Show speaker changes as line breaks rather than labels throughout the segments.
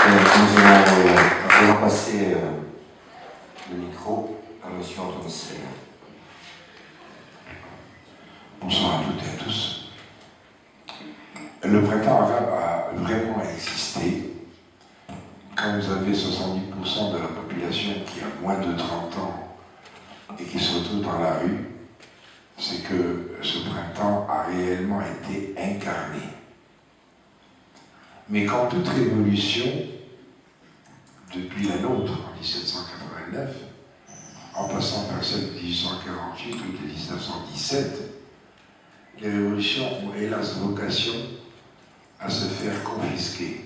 Nous allons à présent passer le micro à M. Antoine Sey.
Bonsoir à toutes et à tous. Le printemps arabe a vraiment existé. Quand vous avez 70% de la population qui a moins de 30 ans et qui se retrouve dans la rue, c'est que ce printemps a réellement été incarné. Mais quand toute révolution, depuis la nôtre en 1789, en passant par celle de 1848 ou de 1917, les révolutions ont hélas vocation à se faire confisquer.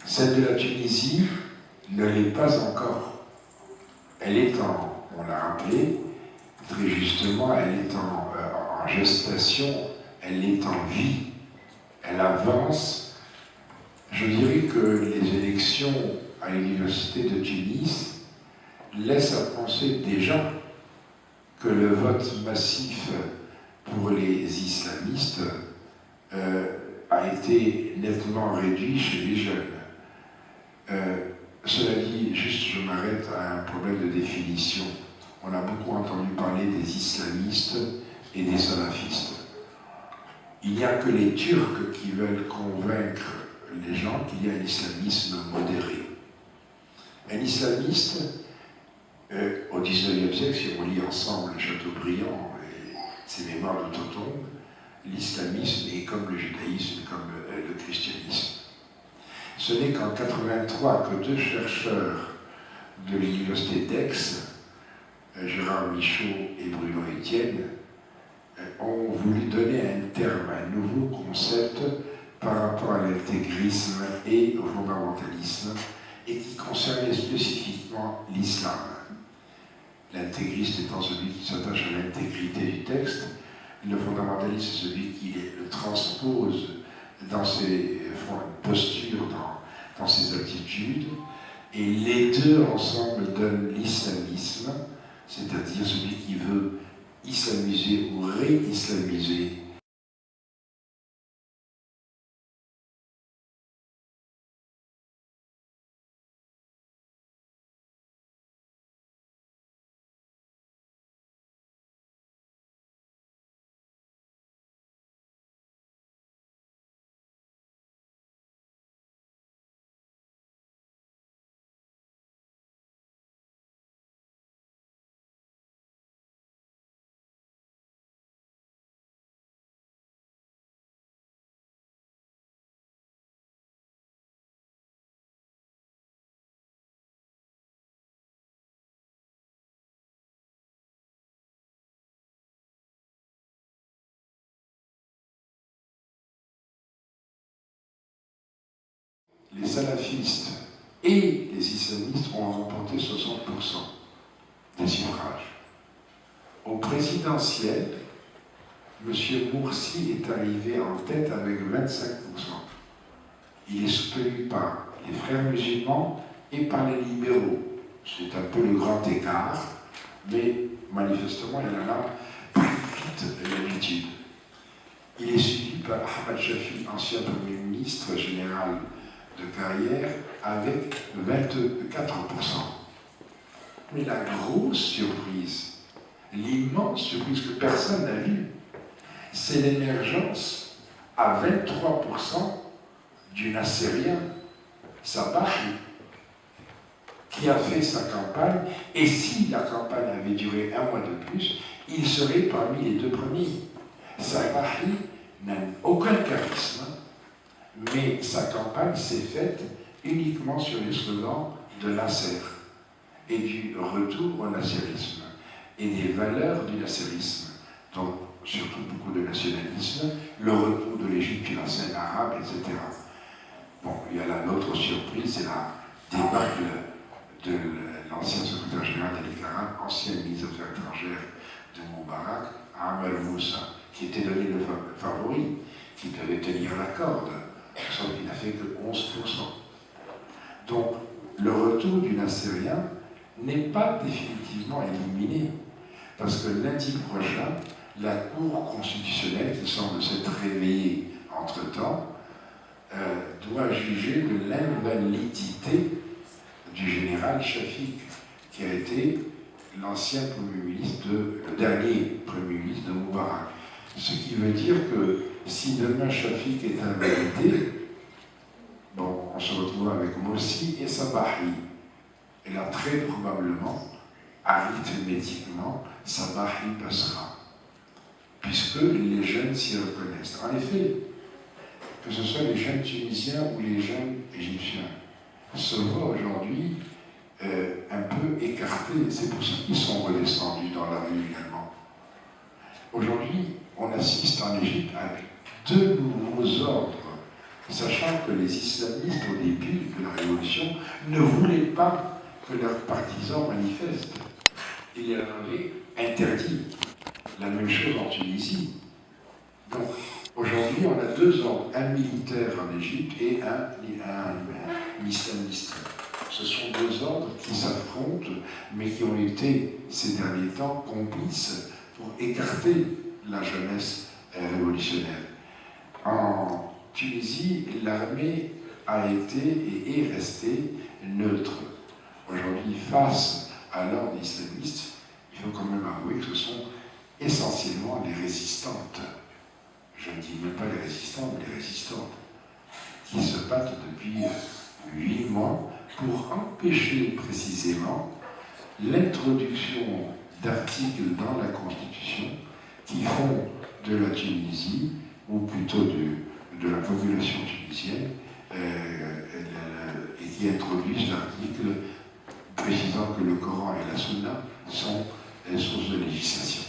Celle de la Tunisie ne l'est pas encore. Elle est on l'a rappelé, très justement, elle est en gestation, elle est en vie, elle avance. Je dirais que les élections à l'université de Tunis laissent à penser déjà que le vote massif pour les islamistes a été nettement réduit chez les jeunes. Cela dit, juste je m'arrête à un problème de définition. On a beaucoup entendu parler des islamistes et des salafistes. Il n'y a que les Turcs qui veulent convaincre les gens qu'il y a un islamisme modéré. Un islamiste, au XIXe siècle, si on lit ensemble Chateaubriand et ses mémoires de Toton, l'islamisme est comme le judaïsme, comme le christianisme. Ce n'est qu'en 1983 que deux chercheurs de l'université d'Aix, Gérard Michaud et Bruno Etienne, ont voulu donner un terme, un nouveau concept par rapport à l'intégrisme et au fondamentalisme, et qui concernait spécifiquement l'islam. L'intégriste étant celui qui s'attache à l'intégrité du texte, le fondamentaliste c'est celui qui le transpose dans ses postures, dans ses attitudes, et les deux ensemble donnent l'islamisme, c'est-à-dire celui qui veut islamiser ou réislamiser les salafistes et les islamistes ont remporté 60% des suffrages. Au présidentiel, M. Morsi est arrivé en tête avec 25%. Il est soutenu par les frères musulmans et par les libéraux. C'est un peu le grand écart, mais manifestement, il y en a plus vite d'habitude. Il est suivi par Ahmad Chafi, ancien Premier ministre général de carrière, avec 24%. Mais la grosse surprise, l'immense surprise que personne n'a vue, c'est l'émergence à 23% du Nassérien Sabahi, qui a fait sa campagne, et si la campagne avait duré un mois de plus, il serait parmi les deux premiers. Sabahi n'a aucun charisme, mais sa campagne s'est faite uniquement sur les slogans de Nasser et du retour au nasserisme et des valeurs du nasserisme, donc surtout beaucoup de nationalisme, le retour de l'Égypte puis la scène arabe, etc. Bon, il y a là l'autre surprise, c'est la débâcle de l'ancien secrétaire général d'Ali Karam, ancien ministre des Affaires étrangères de Moubarak, Amr Moussa, qui était donné le favori, qui devait tenir la corde, sauf qu'il n'a fait que 11%. Donc, le retour du Nassérien n'est pas définitivement éliminé, parce que lundi prochain, la Cour constitutionnelle, qui semble s'être réveillée entre-temps, doit juger de l'invalidité du général Shafik, qui a été l'ancien Premier ministre, le dernier Premier ministre de Moubarak. Ce qui veut dire que si demain Shafik est invalidé, bon, on se retrouve avec Morsi et Sabahi. Et là, très probablement, arithmétiquement, Sabahi passera, puisque les jeunes s'y reconnaissent. En effet, que ce soit les jeunes tunisiens ou les jeunes égyptiens, se voient aujourd'hui un peu écartés. C'est pour ça qu'ils sont redescendus dans la rue également. Aujourd'hui, on assiste en Égypte à deux nouveaux ordres, sachant que les islamistes, au début de la révolution, ne voulaient pas que leurs partisans manifestent. Ils leur avaient interdit. La même chose en Tunisie. Donc, aujourd'hui, on a deux ordres, un militaire en Égypte et un islamiste. Ce sont deux ordres qui s'affrontent, mais qui ont été, ces derniers temps, complices pour écarter la jeunesse révolutionnaire. En Tunisie, l'armée a été et est restée neutre. Aujourd'hui, face à l'ordre islamiste, il faut quand même avouer que ce sont essentiellement les résistantes, je ne dis même pas les résistants, mais les résistantes, qui se battent depuis 8 mois pour empêcher précisément l'introduction d'articles dans la Constitution qui font de la Tunisie, ou plutôt de la population tunisienne, et qui introduisent l'article précisant que le Coran et la Sunna sont sources de législation.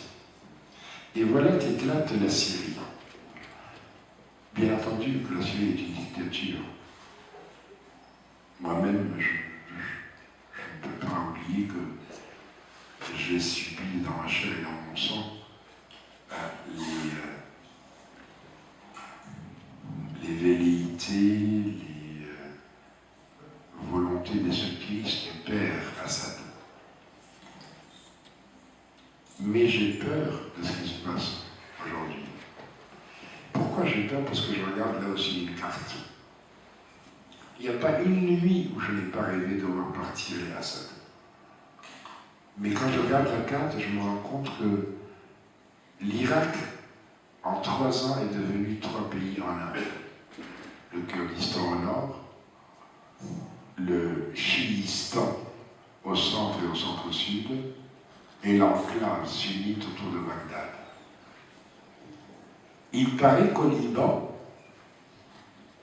Et voilà qu'éclate la Syrie. Bien entendu que la Syrie est une dictature. Moi-même, je ne peux pas oublier que j'ai subi dans ma chair et dans mon sang les velléités, les volontés destructrices du père Assad. Mais j'ai peur de ce qui se passe aujourd'hui. Pourquoi j'ai peur? Parce que je regarde là aussi une carte. Il n'y a pas une nuit où je n'ai pas rêvé de voir partir les Assad. Mais quand je regarde la carte, je me rends compte que l'Irak, en 3 ans, est devenu 3 pays en un. Le Kurdistan au nord, le Chiistan au centre et au centre-sud, et l'enclave sunnite autour de Bagdad. Il paraît qu'au Liban,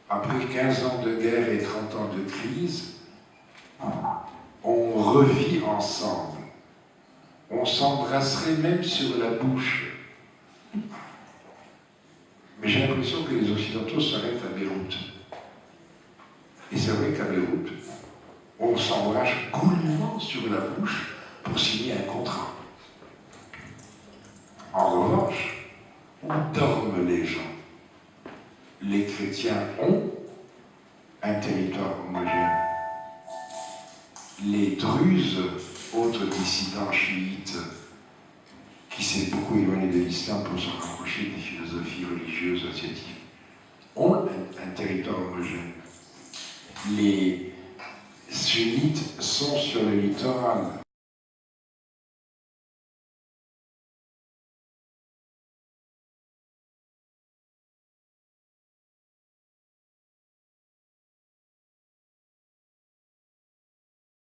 après 15 ans de guerre et 30 ans de crise, on revit ensemble. On s'embrasserait même sur la bouche. Mais j'ai l'impression que les Occidentaux s'arrêtent à Beyrouth. Et c'est vrai qu'à Beyrouth, on s'embrasse goulûment sur la bouche pour signer un contrat. En revanche, où dorment les gens? Les chrétiens ont un territoire homogène. Les Druzes, autres dissidents chiites, qui s'est beaucoup éloigné de l'islam pour se rapprocher des philosophies religieuses asiatiques, ont un territoire homogène. Les sunnites sont sur le littoral.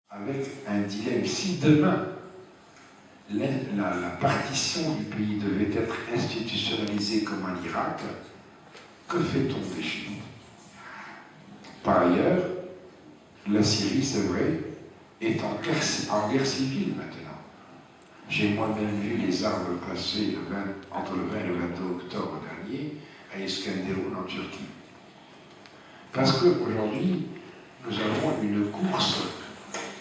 Avec un dilemme. Si demain, la partition du pays devait être institutionnalisée comme en Irak, que fait-on des chiites? Par ailleurs, la Syrie, c'est vrai, est en guerre civile maintenant. J'ai moi-même vu les armes passer entre le 20 et le 22 octobre dernier à Iskenderun en Turquie. Parce qu'aujourd'hui, nous avons une course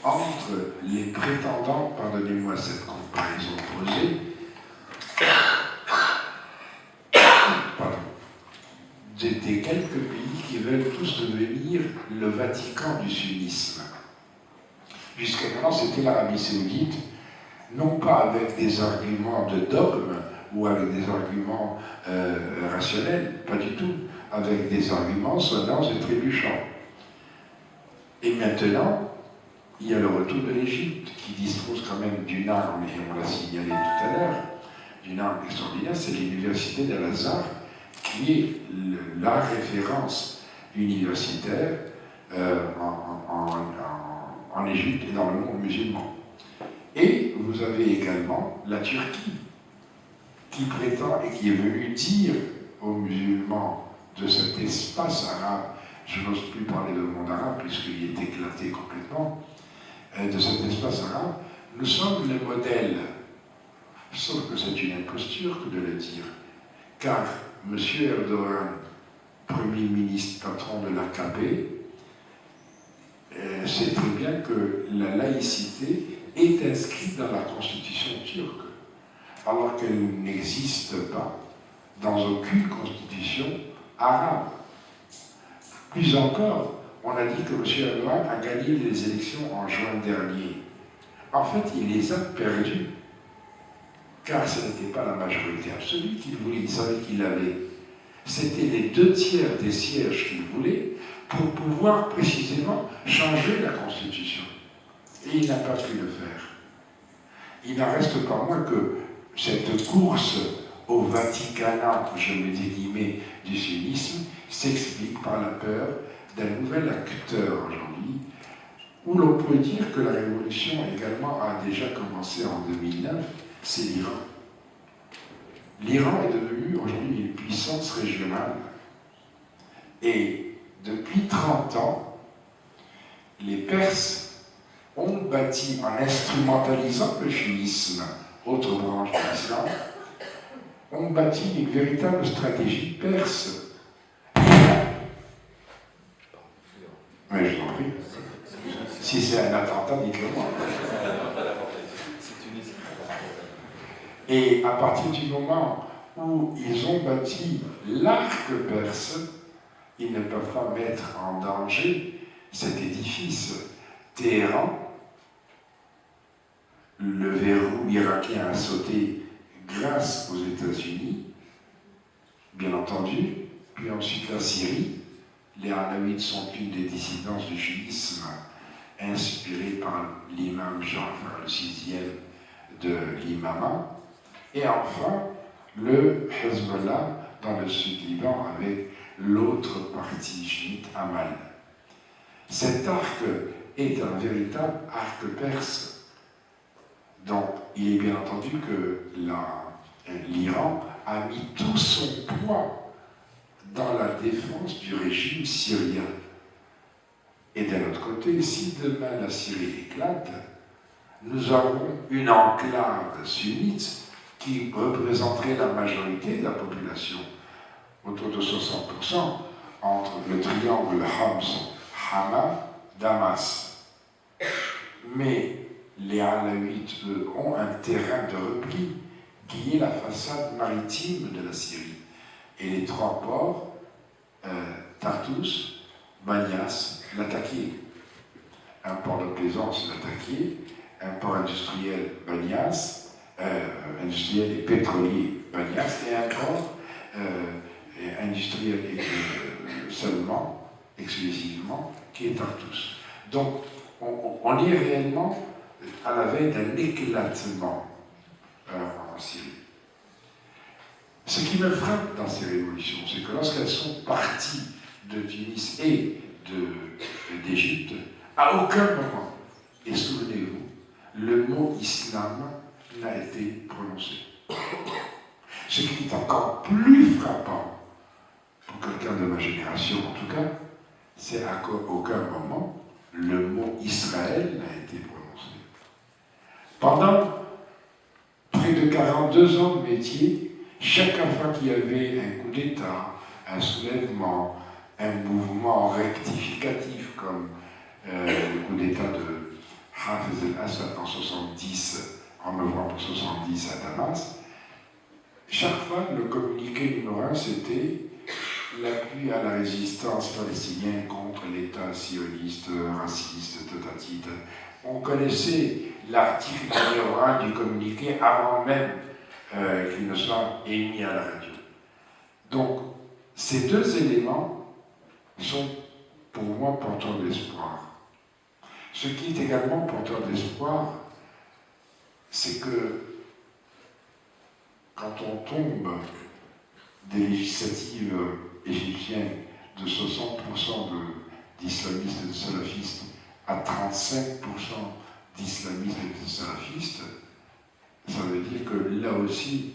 entre les prétendants, pardonnez-moi cette comparaison posée, des quelques pays qui veulent tous devenir le Vatican du sunnisme. Jusqu'à maintenant, c'était l'Arabie Saoudite, non pas avec des arguments de dogme ou avec des arguments rationnels, pas du tout, avec des arguments sonnants et trébuchants. Et maintenant, il y a le retour de l'Égypte, qui dispose quand même d'une arme, et on l'a signalé tout à l'heure, d'une arme extraordinaire, c'est l'université d'Al-Azhar, qui est la référence universitaire en Égypte et dans le monde musulman. Et vous avez également la Turquie, qui prétend et qui est venue dire aux musulmans de cet espace arabe, je n'ose plus parler de monde arabe puisqu'il est éclaté complètement, de cet espace arabe, nous sommes le modèle. Sauf que c'est une imposture que de le dire. Car M. Erdogan, Premier ministre patron de l'AKP, sait très bien que la laïcité est inscrite dans la constitution turque, alors qu'elle n'existe pas dans aucune constitution arabe. Plus encore, on a dit que M. Erdogan a gagné les élections en juin dernier. En fait, il les a perdues, car ce n'était pas la majorité absolue qu'il voulait, il savait qu'il avait. C'était les 2/3 des sièges qu'il voulait pour pouvoir précisément changer la Constitution. Et il n'a pas pu le faire. Il n'en reste pas moins que cette course au Vaticanat, je mets des guillemets, du sionisme, s'explique par la peur d'un nouvel acteur aujourd'hui, où l'on peut dire que la révolution également a déjà commencé en 2009, c'est l'Iran. L'Iran est devenu aujourd'hui une puissance régionale. Et depuis 30 ans, les Perses ont bâti, en instrumentalisant le chiisme, autre branche de l'islam, ont bâti une véritable stratégie perse. Mais je t'en prie. Si c'est un attentat, dites-le moi. Et à partir du moment où ils ont bâti l'arc perse, ils ne peuvent pas mettre en danger cet édifice. Téhéran, le verrou irakien a sauté grâce aux États-Unis, bien entendu, puis ensuite la Syrie. Les Alaouites sont une des dissidences du chiisme inspirée par l'imam Ja'far le sixième de l'imama. Et enfin, le Hezbollah dans le sud-Liban avec l'autre partie chiite, Amal. Cet arc est un véritable arc perse. Donc, il est bien entendu que l'Iran a mis tout son poids dans la défense du régime syrien. Et d'un autre côté, si demain la Syrie éclate, nous aurons une enclave sunnite qui représenterait la majorité de la population, autour de 60%, entre le triangle Homs, Hama, Damas. Mais les Alaouites, eux, ont un terrain de repli qui est la façade maritime de la Syrie. Et les trois ports, Tartus, Banias, Latakia. Un port de plaisance, Latakia, un port industriel, Banias, industriel et pétrolier, Banias, et un port industriel seulement, exclusivement, qui est Tartus. Donc, on est réellement à la veille d'un éclatement en Syrie. Ce qui me frappe dans ces révolutions, c'est que lorsqu'elles sont parties de Tunis et d'Égypte, à aucun moment, et souvenez-vous, le mot islam n'a été prononcé. Ce qui est encore plus frappant, pour quelqu'un de ma génération en tout cas, c'est à aucun moment le mot Israël n'a été prononcé. Pendant près de 42 ans de métier, chaque fois qu'il y avait un coup d'État, un soulèvement, un mouvement rectificatif comme le coup d'État de Hafez el-Assad en novembre 70 à Damas, chaque fois le communiqué numéro 1 c'était l'appui à la résistance palestinienne contre l'État sioniste, raciste, totatite. On connaissait l'article numéro 1 du communiqué avant même qu'il ne soit émis à la radio. Donc, Ces deux éléments sont pour moi porteurs d'espoir. Ce qui est également porteur d'espoir, c'est que quand on tombe des législatives égyptiennes de 60% d'islamistes et de salafistes à 35% d'islamistes et de salafistes, ça veut dire que là aussi,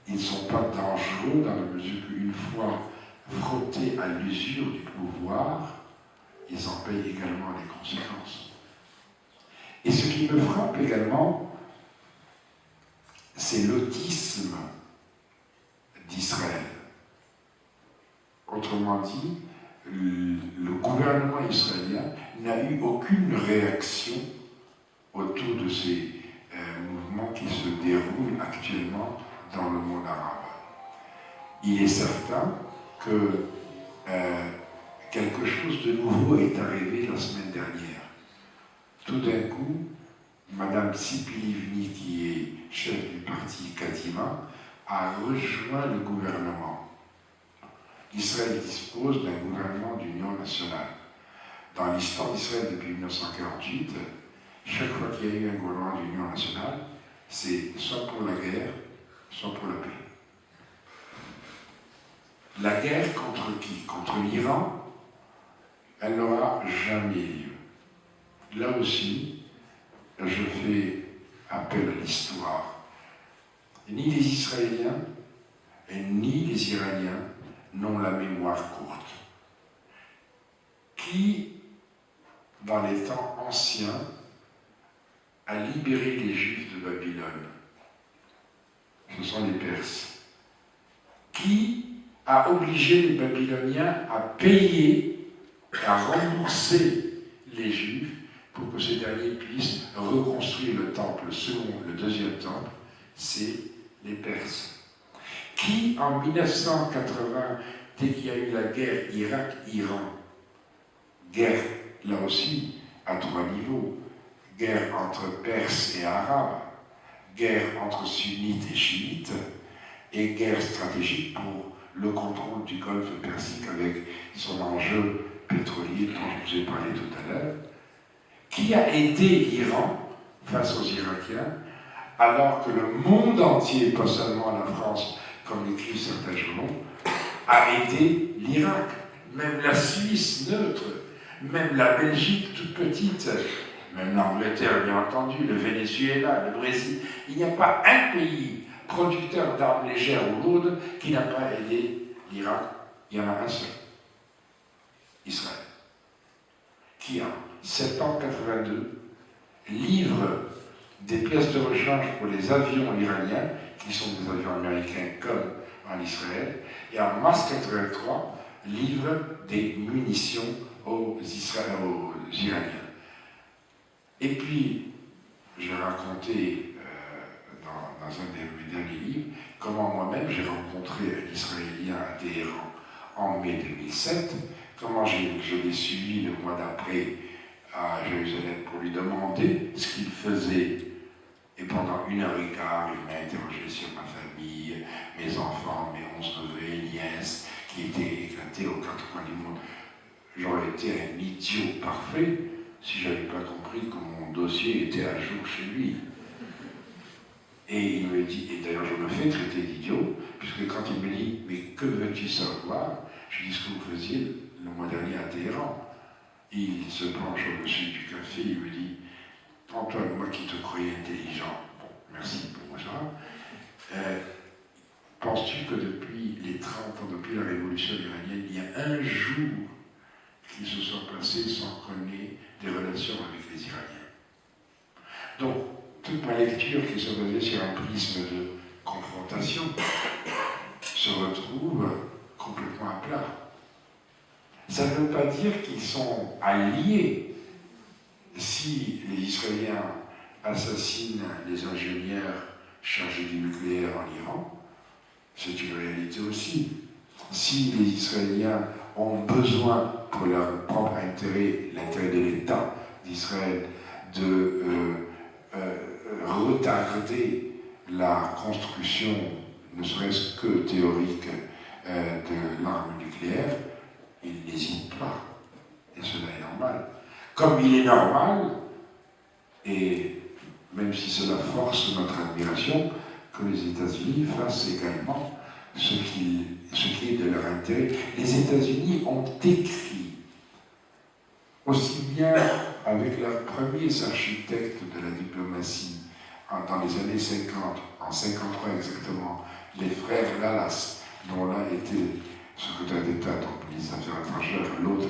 ils ne sont pas dangereux dans la mesure qu'une fois frottés à l'usure du pouvoir, ils en payent également les conséquences. Et ce qui me frappe également, c'est l'autisme d'Israël. Autrement dit, le gouvernement israélien n'a eu aucune réaction autour de ces mouvements qui se déroulent actuellement dans le monde arabe. Il est certain que quelque chose de nouveau est arrivé la semaine dernière. Tout d'un coup, Madame Tzipi Livni, qui est chef du parti Kadima, a rejoint le gouvernement. Israël dispose d'un gouvernement d'union nationale. Dans l'histoire d'Israël depuis 1948, chaque fois qu'il y a eu un gouvernement d'union nationale, c'est soit pour la guerre, soit pour la paix. La guerre contre qui? Contre l'Iran, elle n'aura jamais lieu. Là aussi, je fais appel à l'histoire. Ni les Israéliens ni les Iraniens n'ont la mémoire courte. Qui, dans les temps anciens, a libéré les Juifs de Babylone? Ce sont les Perses. Qui a obligé les Babyloniens à payer, à rembourser les Juifs pour que ces derniers puissent reconstruire le temple selon le deuxième temple? C'est les Perses. Qui, en 1980, dès qu'il y a eu la guerre Irak-Iran, guerre, là aussi, à trois niveaux, guerre entre Perses et Arabes, guerre entre sunnites et chiites, et guerre stratégique pour le contrôle du golfe Persique avec son enjeu pétrolier dont je vous ai parlé tout à l'heure, qui a aidé l'Iran face aux Irakiens, alors que le monde entier, pas seulement la France, comme écrivent certains journaux, a aidé l'Irak. Même la Suisse neutre, même la Belgique toute petite, même l'Angleterre bien entendu, le Venezuela, le Brésil. Il n'y a pas un pays producteur d'armes légères ou lourdes qui n'a pas aidé l'Irak. Il y en a un seul, Israël, qui en septembre 82 livre des pièces de rechange pour les avions iraniens, qui sont des avions américains comme en Israël, et en mars 83 livre des munitions aux Iraniens. Et puis, j'ai raconté dans un de mes derniers livres comment moi-même j'ai rencontré un Israélien à Téhéran en mai 2007, comment je l'ai suivi le mois d'après à Jérusalem pour lui demander ce qu'il faisait. Et pendant 1h15, il m'a interrogé sur ma famille, mes enfants, mes 11 neveux, nièces, qui étaient éclatés aux quatre coins du monde. J'aurais été un idiot parfait si je n'avais pas compris que mon dossier était à jour chez lui. Et il me dit, et d'ailleurs je me fais traiter d'idiot, puisque quand il me dit, mais que veux-tu savoir? Je dis ce que vous faisiez le mois dernier à Téhéran. Il se penche au-dessus du café, il me dit, Antoine, moi qui te croyais intelligent, bon, merci pour ça, penses-tu que depuis les 30 ans, depuis la révolution iranienne, il y a un jour qui se soit passé sans qu'on ait des relations avec les Iraniens? Donc, toute ma lecture qui se basait sur un prisme de confrontation se retrouve complètement à plat. Ça ne veut pas dire qu'ils sont alliés. Si les Israéliens assassinent les ingénieurs chargés du nucléaire en Iran, c'est une réalité aussi. Si les Israéliens ont besoin, pour leur propre intérêt, l'intérêt de l'État d'Israël, de retarder la construction, ne serait-ce que théorique, de l'arme nucléaire, il n'hésite pas. Et cela est normal. Comme il est normal, et même si cela force notre admiration, que les États-Unis fassent également ce qui est de leur intérêt. Les États-Unis ont écrit, aussi bien avec leurs premiers architectes de la diplomatie, dans les années 50, en 53 exactement, les frères Lalas, dont l'un était secrétaire d'État, donc ministre des Affaires étrangères, l'autre,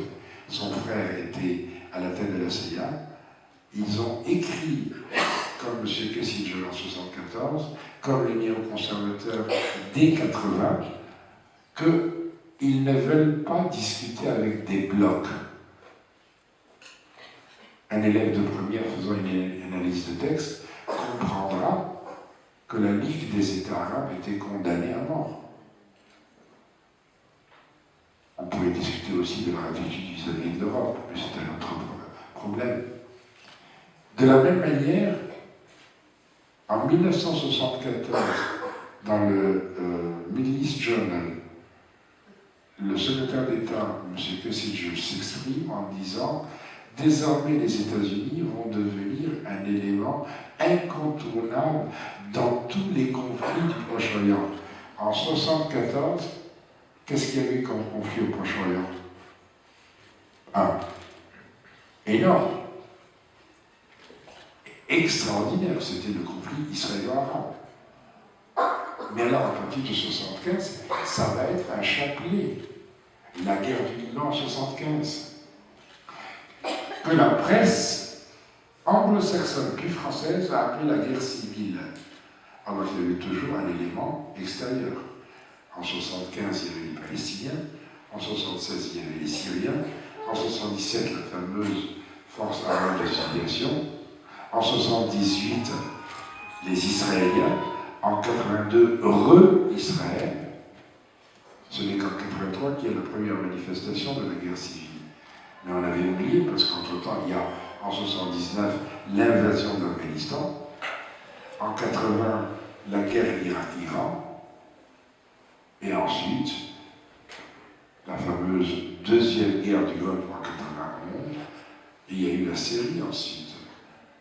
son frère, était à la tête de la CIA. Ils ont écrit, comme M. Kissinger en 1974, comme les néoconservateurs dès 80, qu'ils ne veulent pas discuter avec des blocs. Un élève de première faisant une analyse de texte comprendra que la Ligue des États arabes était condamnée à mort. On pourrait discuter aussi de leur attitude vis-à-vis de l'Europe, mais c'est un autre problème. De la même manière, en 1974, dans le Middle East Journal, le secrétaire d'État, M. Kissinger, s'exprime en disant « Désormais, les États-Unis vont devenir un élément incontournable dans tous les conflits du Proche-Orient. » En 1974, qu'est-ce qu'il y a eu comme conflit au Proche-Orient? Un. Énorme. Extraordinaire, c'était le conflit israélo-arabe. Mais alors, à partir de 1975, ça va être un chapelet. La guerre du Liban en 1975. Que la presse anglo-saxonne puis française a appelé la guerre civile. Alors qu'il y avait toujours un élément extérieur. En 1975, il y avait les Palestiniens. En 1976, il y avait les Syriens. En 1977, la fameuse force arabe d'association. En 1978, les Israéliens. En 1982, Israël. Ce n'est qu'en 1983 qu'il y a la première manifestation de la guerre civile. Mais on avait oublié, parce qu'entre-temps, il y a en 1979 l'invasion de l'Afghanistan. En 1980, la guerre Irak-Iran. Et ensuite, la fameuse deuxième guerre du Golfe en 1991. Et il y a eu la Syrie ensuite.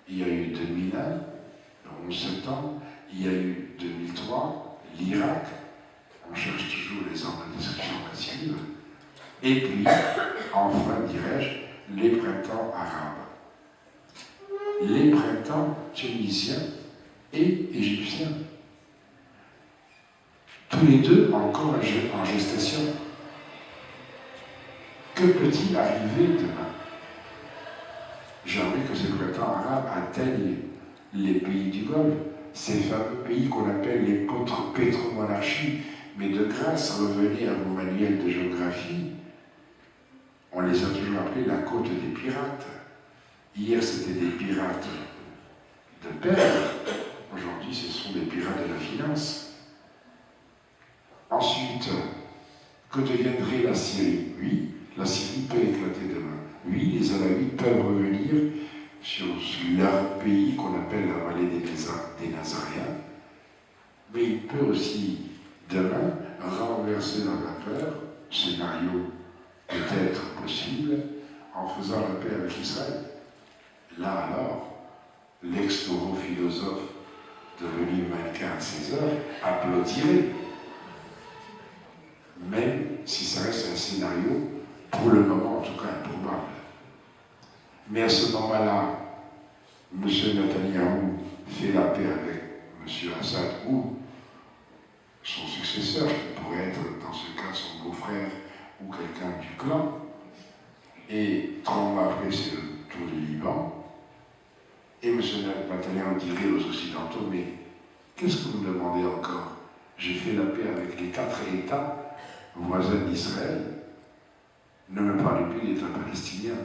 Il y a eu 2001, le 11 septembre. Il y a eu 2003, l'Irak. On cherche toujours les armes de destruction massive. Et puis, enfin, dirais-je, les printemps arabes. Les printemps tunisiens et égyptiens. Tous les deux encore en gestation. Que peut-il arriver demain? J'ai envie que ces printemps arabes atteignent les pays du Golfe, ces fameux pays qu'on appelle les pétromonarchies. Mais de grâce, revenez à vos manuels de géographie. On les a toujours appelés la côte des pirates. Hier, c'était des pirates de perles. Aujourd'hui, ce sont des pirates de la finance. Ensuite, que deviendrait la Syrie? Oui, la Syrie peut éclater demain. Oui, les Alaouites peuvent revenir sur leur pays qu'on appelle la vallée des Nazaréens. Mais il peut aussi, demain, renverser la vapeur, scénario peut-être possible, en faisant la paix avec Israël. Là alors, l'ex-taureau-philosophe devenu mannequin à 16 heures applaudirait. Même si ça reste un scénario, pour le moment en tout cas improbable. Mais à ce moment-là, M. Netanyahou fait la paix avec M. Assad ou son successeur, qui pourrait être dans ce cas son beau-frère ou quelqu'un du clan. Et 30 mois après, c'est le tour du Liban. Et M. Netanyahou dirait aux Occidentaux, mais qu'est-ce que vous me demandez encore? J'ai fait la paix avec les 4 États voisins d'Israël. Ne me parlez plus d'État palestinien.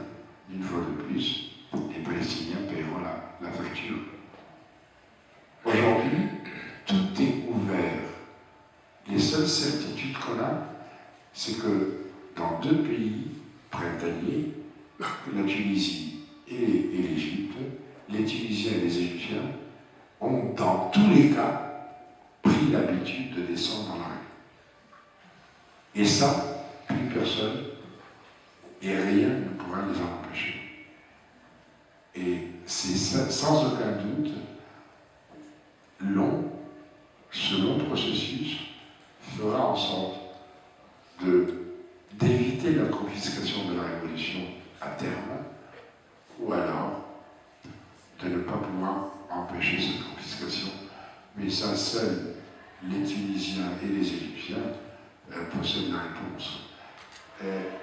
Une fois de plus, les Palestiniens paieront la facture. Aujourd'hui, tout est ouvert. Les seules certitudes qu'on a, c'est que dans 2 pays printaniers, la Tunisie et l'Égypte, les Tunisiens et les Égyptiens ont dans tous les cas pris l'habitude de descendre dans la rue. Et ça, plus personne et rien ne pourra les en empêcher. Et c'est sans aucun doute long, ce long processus fera en sorte d'éviter la confiscation de la Révolution à terme, ou alors de ne pas pouvoir empêcher cette confiscation. Mais ça, seuls les Tunisiens et les Égyptiens possèdent la réponse.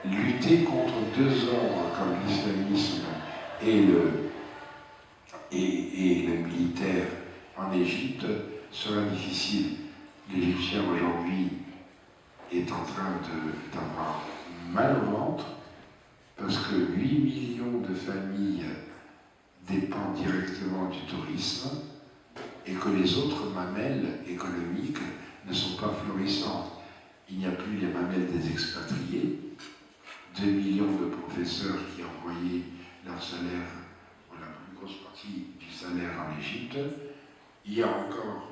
Lutter contre deux ordres comme l'islamisme et le militaire en Égypte sera difficile. L'Égyptien aujourd'hui est en train d'avoir mal au ventre parce que 8 millions de familles dépendent directement du tourisme et que les autres mamelles économiques ne sont pas florissantes. Il n'y a plus les mamelles des expatriés, 2 millions de professeurs qui envoyaient leur salaire, ou la plus grosse partie du salaire en Égypte. Il y a encore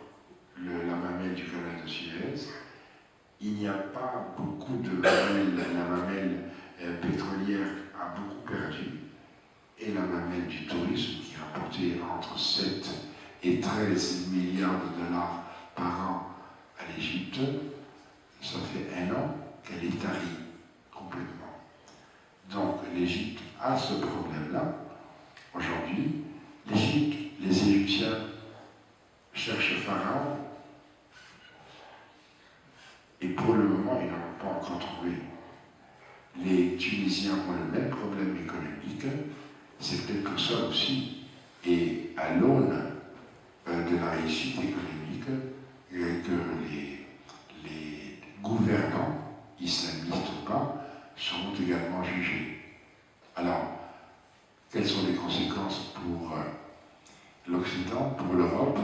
la mamelle du canal de Suez. Il n'y a pas beaucoup de mamelles, la mamelle pétrolière a beaucoup perdu, et la mamelle du tourisme qui rapportait entre 7 et 13 milliards de dollars par an à l'Égypte, ça fait 1 an qu'elle est tarie complètement. Donc l'Égypte a ce problème-là. Aujourd'hui, l'Égypte, les Égyptiens cherchent Pharaon, et pour le moment, ils n'en ont pas encore trouvé. Les Tunisiens ont le même problème économique, c'est peut-être pour ça aussi, et à l'aune de la réussite économique, que les gouvernants, islamistes ou pas, seront également jugés. Alors, quelles sont les conséquences pour l'Occident, pour l'Europe?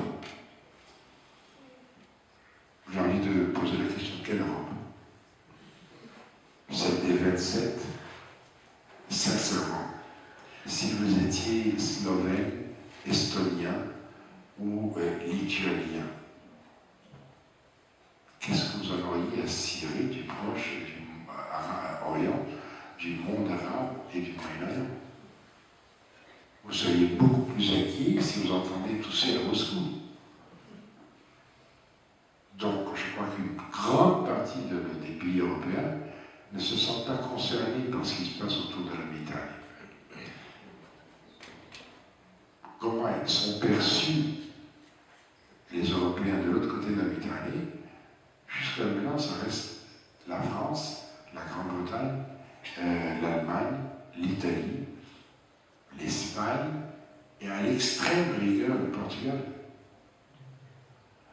J'ai envie de poser la question, quelle Europe? Celle des 27? Sincèrement, si vous étiez slovène, estonien ou lituanien, qu'est-ce que vous en auriez à cirer du Proche, du Orient, du monde arabe et du Moyen-Orient? Vous seriez beaucoup plus inquiet si vous entendez tousser à Moscou. Donc, je crois qu'une grande partie des pays européens ne se sentent pas concernés par ce qui se passe autour de la Méditerranée. Comment ils sont perçus, les Européens de l'autre côté de la Méditerranée? Jusqu'à maintenant, ça reste la France, la Grande-Bretagne, l'Allemagne, l'Italie, l'Espagne, et à l'extrême rigueur le Portugal.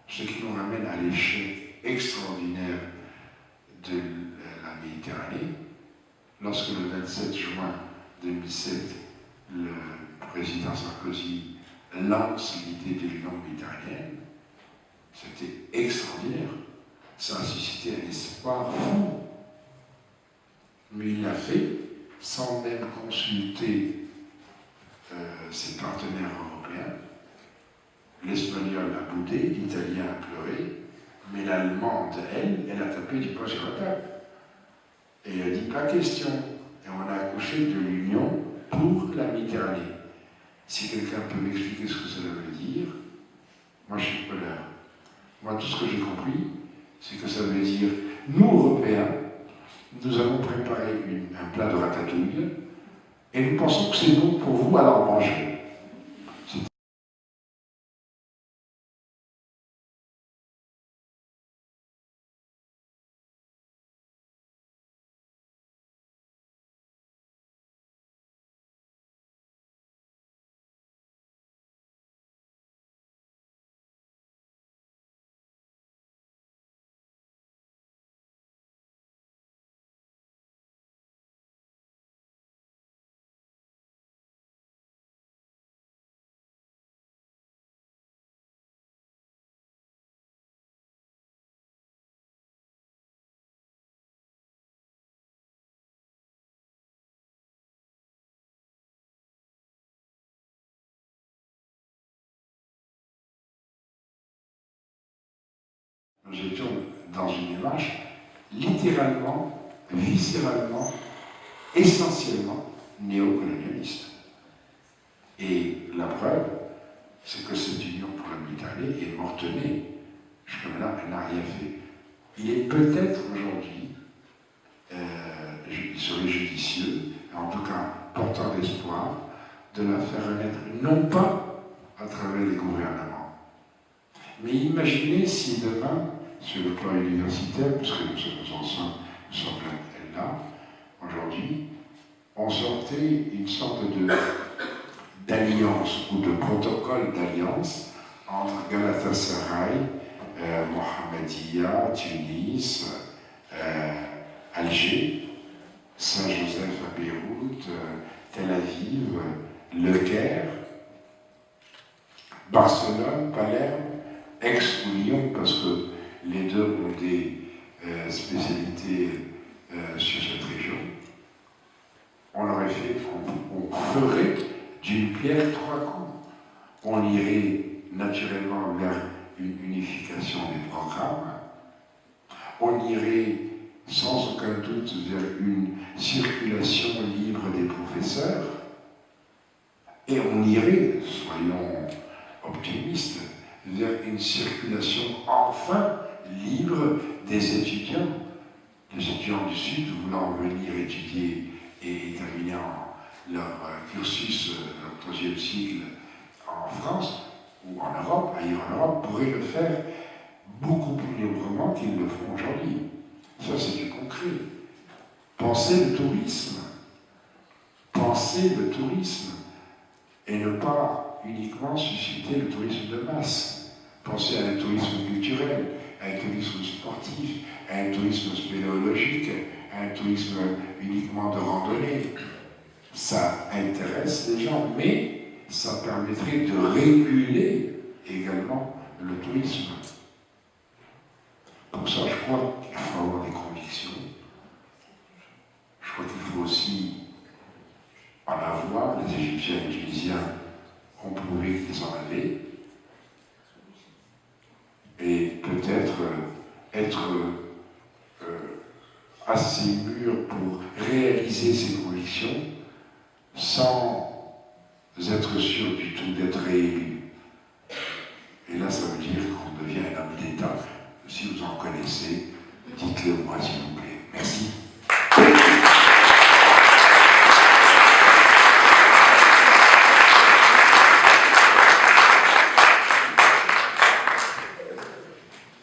Ce qui nous ramène à l'échec extraordinaire de la Méditerranée, lorsque le 27 juin 2007, le président Sarkozy lance l'idée de l'Union méditerranéenne. C'était extraordinaire. Ça a suscité un espoir fou. Mais il l'a fait sans même consulter ses partenaires européens. L'espagnol a boudé, l'italien a pleuré, mais l'allemande, elle a tapé du poing sur la table. Et elle a dit pas question. Et on a accouché de l'Union pour la Méditerranée. Si quelqu'un peut m'expliquer ce que cela veut dire, moi je suis preneur. Moi tout ce que j'ai compris, c'est que ça veut dire, nous Européens, nous avons préparé un plat de ratatouille, et nous pensons que c'est bon pour vous, alors mangez. Nous étions dans une démarche littéralement, viscéralement, essentiellement néocolonialiste. Et la preuve, c'est que cette union pour la Méditerranée est morte-née. Jusqu'à maintenant, elle n'a rien fait. Il est peut-être aujourd'hui, il serait judicieux, en tout cas portant l'espoir, de la faire renaître, non pas à travers les gouvernements. Mais imaginez si demain, sur le plan universitaire, puisque nous sommes là, aujourd'hui, on sortait une sorte d'alliance ou de protocole d'alliance entre Galatasaray, Mohammedia, Tunis, Alger, Saint-Joseph à Beyrouth, Tel Aviv, Le Caire, Barcelone, Palerme, Aix ou Lyon, parce que les deux ont des spécialités sur cette région. On l'aurait fait, on ferait d'une pierre trois coups. On irait naturellement vers une unification des programmes. On irait sans aucun doute vers une circulation libre des professeurs. Et on irait, soyons optimistes, vers une circulation enfin libre des étudiants. Les étudiants du Sud voulant venir étudier et terminer leur cursus, leur troisième cycle en France ou en Europe, ailleurs en Europe, pourraient le faire beaucoup plus librement qu'ils le font aujourd'hui. Ça, c'est du concret. Pensez le tourisme. Pensez le tourisme. Et ne pas uniquement susciter le tourisme de masse. Pensez à un tourisme culturel, à un tourisme sportif, à un tourisme spéléologique, à un tourisme uniquement de randonnée. Ça intéresse les gens, mais ça permettrait de réguler également le tourisme. Pour ça, je crois qu'il faut avoir des convictions. Je crois qu'il faut aussi en avoir. Les Égyptiens et les Tunisiens ont prouvé qu'ils en avaient. Et peut-être être assez mûr pour réaliser ces convictions sans être sûr du tout d'être réélu. Et là, ça veut dire qu'on devient un homme d'État. Si vous en connaissez, dites-le moi, s'il vous plaît. Merci.